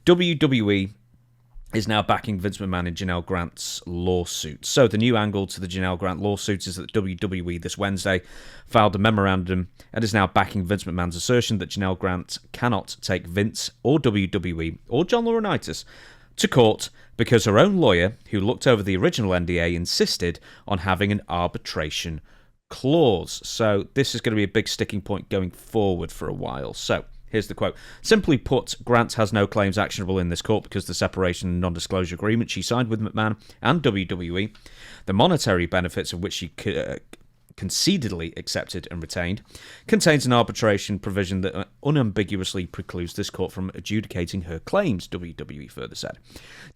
WWE is now backing Vince McMahon in Janel Grant's lawsuit. So the new angle to the Janel Grant lawsuit is that WWE this Wednesday filed a memorandum and is now backing Vince McMahon's assertion that Janel Grant cannot take Vince or WWE or John Laurinaitis to court because her own lawyer, who looked over the original NDA, insisted on having an arbitration clause. So this is going to be a big sticking point going forward for a while. So here's the quote. Simply put, Grant has no claims actionable in this court because the separation and non-disclosure agreement she signed with McMahon and WWE, the monetary benefits of which she concededly accepted and retained, contains an arbitration provision that unambiguously precludes this court from adjudicating her claims, WWE further said.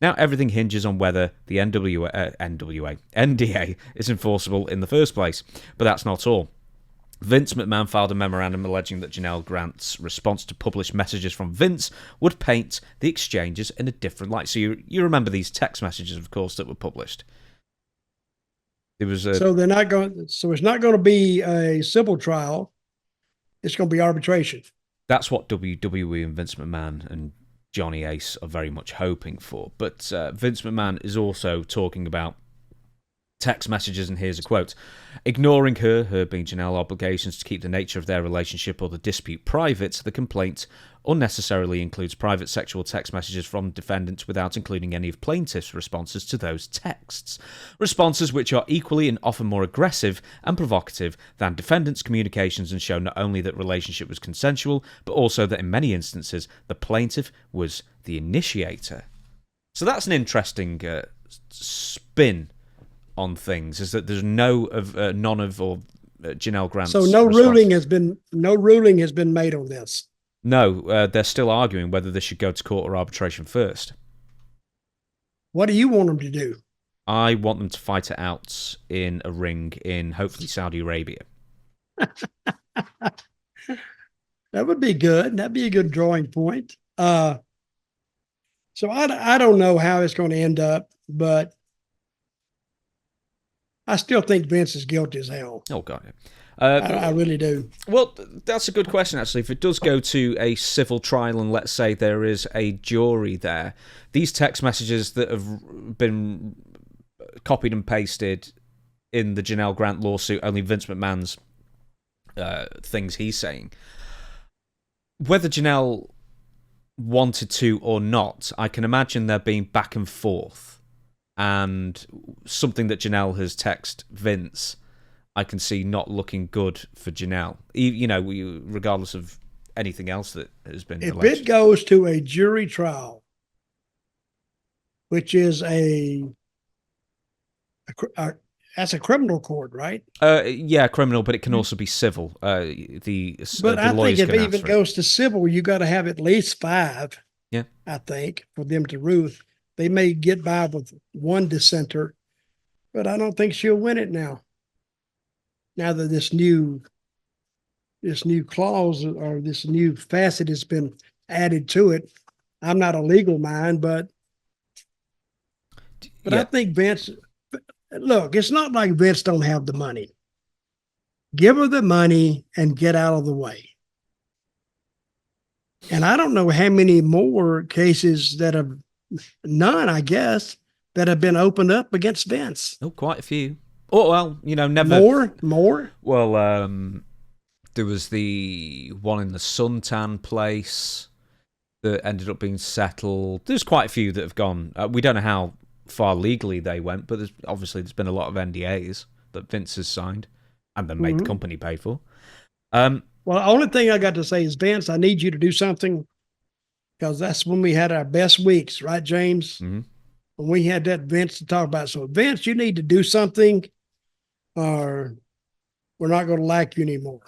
Now, everything hinges on whether the NDA is enforceable in the first place, but that's not all. Vince McMahon filed a memorandum alleging that Janel Grant's response to published messages from Vince would paint the exchanges in a different light. So you remember these text messages, of course, that were published. It was so they're not going. So it's not going to be a civil trial. It's going to be arbitration. That's what WWE and Vince McMahon and Johnny Ace are very much hoping for. But Vince McMahon is also talking about text messages, and here's a quote. Ignoring her being Janelle, obligations to keep the nature of their relationship or the dispute private, the complaint unnecessarily includes private sexual text messages from defendants without including any of plaintiff's responses to those texts. Responses which are equally and often more aggressive and provocative than defendants' communications and show not only that relationship was consensual, but also that in many instances the plaintiff was the initiator. So that's an interesting spin on things, is that there's none of Janel Grant's. So no ruling has been made on this. No, they're still arguing whether this should go to court or arbitration first. What do you want them to do? I want them to fight it out in a ring in hopefully Saudi Arabia. That would be good. That'd be a good drawing point. So I don't know how it's going to end up, but I still think Vince is guilty as hell. Oh, God. I really do. Well, that's a good question, actually. If it does go to a civil trial and let's say there is a jury there, these text messages that have been copied and pasted in the Janel Grant lawsuit, only Vince McMahon's things he's saying, whether Janelle wanted to or not, I can imagine there being back and forth. And something that Janelle has texted Vince, I can see not looking good for Janelle. You know, regardless of anything else that has been if alleged. it goes to a jury trial, which is that's a criminal court, right? Yeah, criminal, but it can also be civil. But I think if it even goes to civil, you got to have at least 5. Yeah, I think for them to rule. They may get by with one dissenter, but I don't think she'll win it now. Now that this new clause or this new facet has been added to it, I'm not a legal mind, but yeah. I think Vince. Look, it's not like Vince don't have the money. Give her the money and get out of the way. And I don't know how many more cases that have. None, I guess, that have been opened up against Vince. Oh, quite a few. Oh, well, you know, never... More? Well, there was the one in the suntan place that ended up being settled. There's quite a few that have gone... we don't know how far legally they went, but there's been a lot of NDAs that Vince has signed and then made the company pay for. Well, the only thing I got to say is, Vince, I need you to do something, because that's when we had our best weeks, right, James? Mm-hmm. When we had that Vince to talk about. So, Vince, you need to do something or we're not going to like you anymore.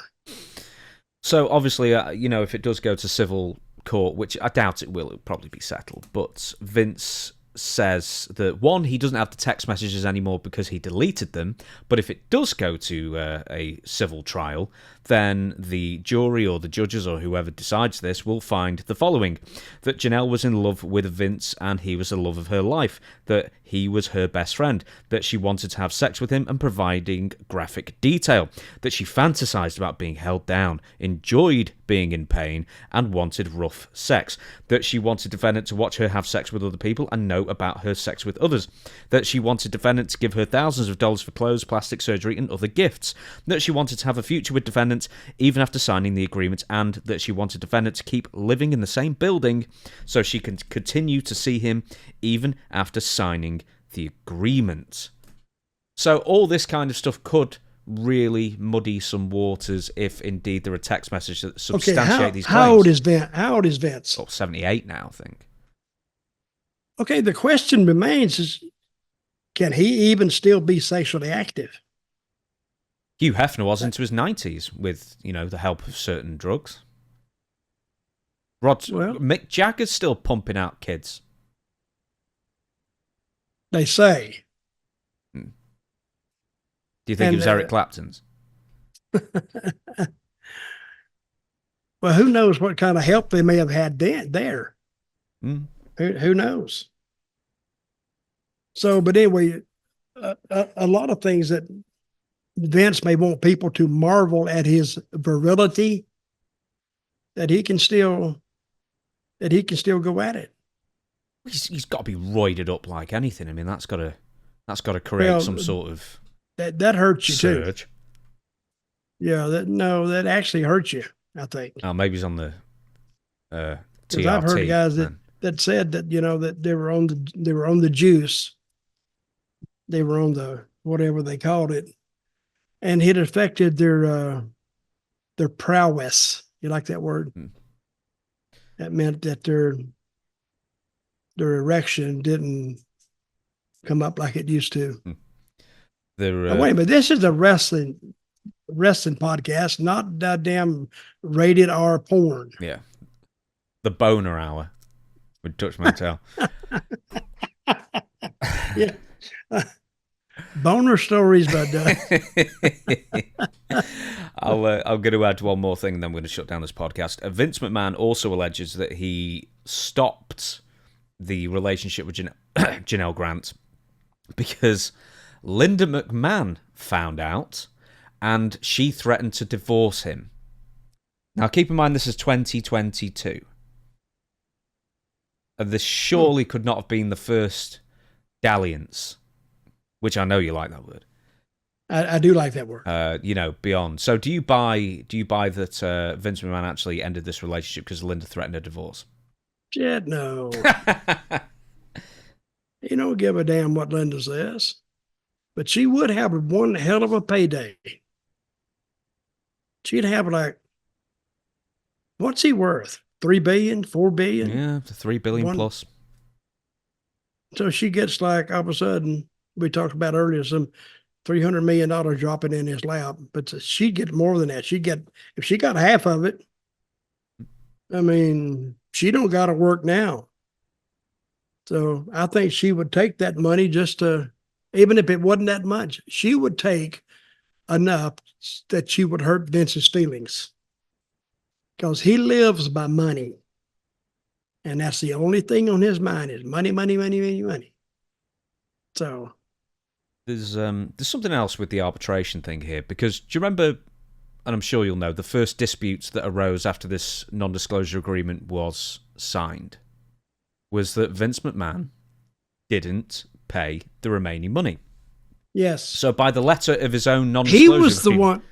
So, obviously, you know, if it does go to civil court, which I doubt it will, it'll probably be settled. But Vince says that, one, he doesn't have the text messages anymore because he deleted them. But if it does go to a civil trial, then the jury or the judges or whoever decides this will find the following: that Janel was in love with Vince and he was the love of her life, that he was her best friend, that she wanted to have sex with him and providing graphic detail, that she fantasized about being held down, enjoyed being in pain, and wanted rough sex, that she wanted defendant to watch her have sex with other people and know about her sex with others, that she wanted defendant to give her thousands of dollars for clothes, plastic surgery, and other gifts, that she wanted to have a future with defendant even after signing the agreement, and that she wanted defendant to keep living in the same building so she can continue to see him even after signing the agreement. So all this kind of stuff could really muddy some waters if indeed there are text messages that substantiate these claims. How old is Vince? How old is Vince? 78 now, I think. Okay, the question remains is, can he even still be sexually active? Hugh Hefner was into his 90s with, the help of certain drugs. Mick Jagger's still pumping out kids. They say. Do you think it was Eric Clapton's? Well, who knows what kind of help they may have had there. Mm. Who knows? So, but anyway, a lot of things that Vince may want people to marvel at his virility, that he can still go at it. He's got to be roided up like anything. I mean, that's got to create some sort of that hurts you surge. Too. Yeah, that actually hurts you, I think. Oh, maybe he's on the TRT. Because I've heard guys that said that that they were on the juice, they were on the whatever they called it, and it affected their prowess. You like that word? Mm. That meant that their erection didn't come up like it used to. Mm. Wait a minute, this is a wrestling podcast, not damn rated R porn. Yeah, the Boner Hour with Dutch Mantell. Yeah, boner stories, but I'm going to add one more thing, and then I'm going to shut down this podcast. Vince McMahon also alleges that he stopped the relationship with Janel Grant because Linda McMahon found out and she threatened to divorce him. Now, keep in mind, this is 2022. And this surely could not have been the first dalliance, which I know you like that word. I do like that word. Beyond. So do you buy that Vince McMahon actually ended this relationship because Linda threatened a divorce? Shit, no. You don't give a damn what Linda says. But she would have one hell of a payday. She'd have what's he worth? $3 billion, $4 billion? Yeah, $3 billion plus. So she gets all of a sudden, we talked about earlier, some $300 million dropping in his lap, but she'd get more than that. If she got half of it, I mean, she don't got to work now. So I think she would take that money just to, even if it wasn't that much, she would take enough that she would hurt Vince's feelings. Because he lives by money. And that's the only thing on his mind is money, money, money, money, money. So there's something else with the arbitration thing here, because do you remember, and I'm sure you'll know, the first disputes that arose after this non-disclosure agreement was signed was that Vince McMahon didn't pay the remaining money. Yes. So by the letter of his own non-disclosure agreement,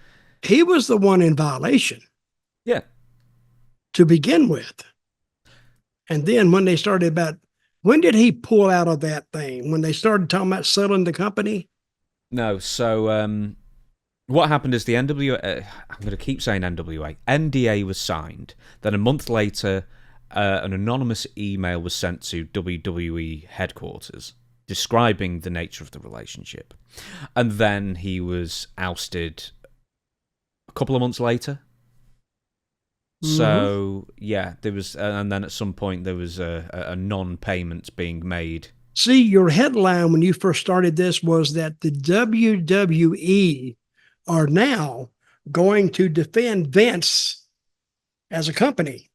he was the one in violation. Yeah. To begin with. And then when they started when did he pull out of that thing? When they started talking about selling the company? No. So what happened is the NWA, I'm going to keep saying NWA, NDA was signed. Then a month later, an anonymous email was sent to WWE headquarters describing the nature of the relationship. And then he was ousted a couple of months later. So, yeah, there was, and then at some point there was a non-payment being made. See, your headline when you first started this was that the WWE are now going to defend Vince as a company.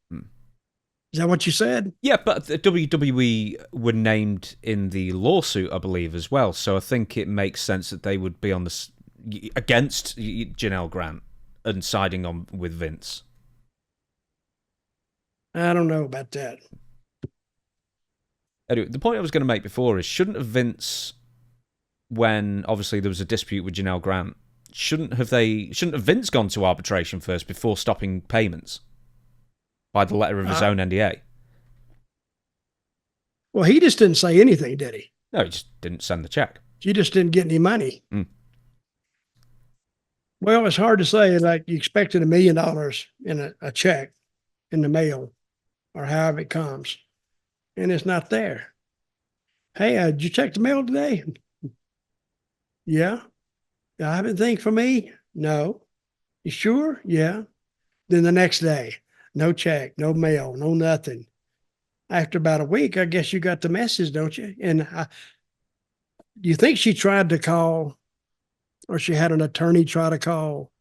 Is that what you said? Yeah, but the WWE were named in the lawsuit, I believe, as well. So I think it makes sense that they would be on against Janel Grant and siding on with Vince. I don't know about that. Anyway, the point I was going to make before is, shouldn't have Vince, when obviously there was a dispute with Janel Grant, shouldn't have Vince gone to arbitration first before stopping payments by the letter of his own NDA? Well, he just didn't say anything, did he? No, he just didn't send the check. He just didn't get any money. Well, it's hard to say. Like, you expected $1 million in a check in the mail or however it comes, and it's not there. Hey, did you check the mail today? Yeah. I haven't think for me? No. You sure? Yeah. Then the next day, no check, no mail, no nothing. After about a week, I guess you got the message, don't you? And do you think she tried to call, or she had an attorney try to call?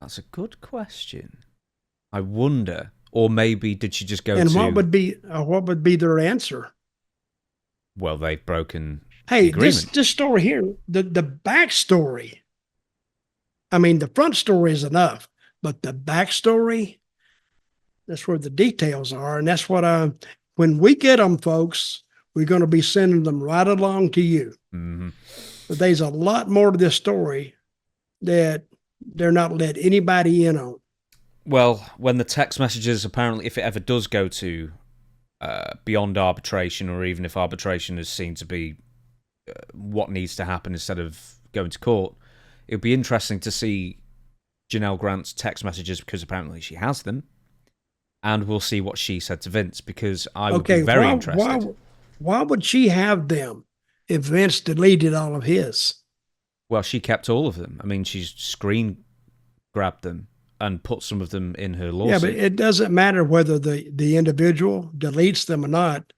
That's a good question. I wonder. Or maybe did she just go and to... what would be their answer? Well, they've broken the agreement. This story here, the backstory. I mean, the front story is enough, but the backstory, that's where the details are. And that's what when we get them, folks, we're going to be sending them right along to you. Mm-hmm. But there's a lot more to this story that they're not let anybody in on. Well, when the text messages, apparently, if it ever does go to beyond arbitration, or even if arbitration is seen to be what needs to happen instead of going to court, it would be interesting to see Janel Grant's text messages, because apparently she has them, and we'll see what she said to Vince, because I would be very interested. Why would she have them if Vince deleted all of his? Well, she kept all of them. I mean, she's screen grabbed them and put some of them in her lawsuit. Yeah, but it doesn't matter whether the individual deletes them or not.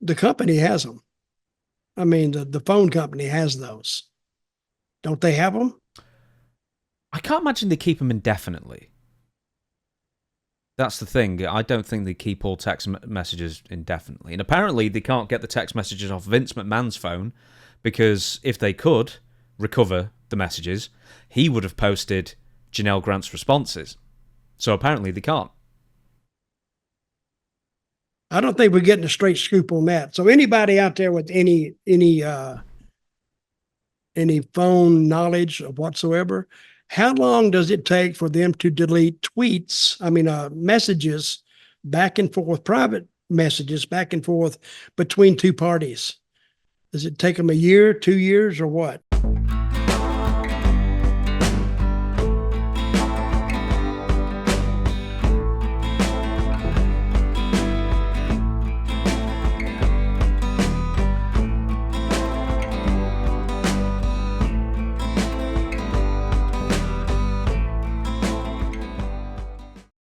The company has them. I mean, the phone company has those. Don't they have them? I can't imagine they keep them indefinitely. That's the thing. I don't think they keep all text messages indefinitely. And apparently they can't get the text messages off Vince McMahon's phone, because if they could recover the messages, he would have posted Janel Grant's responses. So apparently they can't. I don't think we're getting a straight scoop on that. So anybody out there with any phone knowledge of whatsoever, how long does it take for them to delete tweets? I mean, messages back and forth, private messages back and forth between two parties? Does it take them a year, 2 years, or what?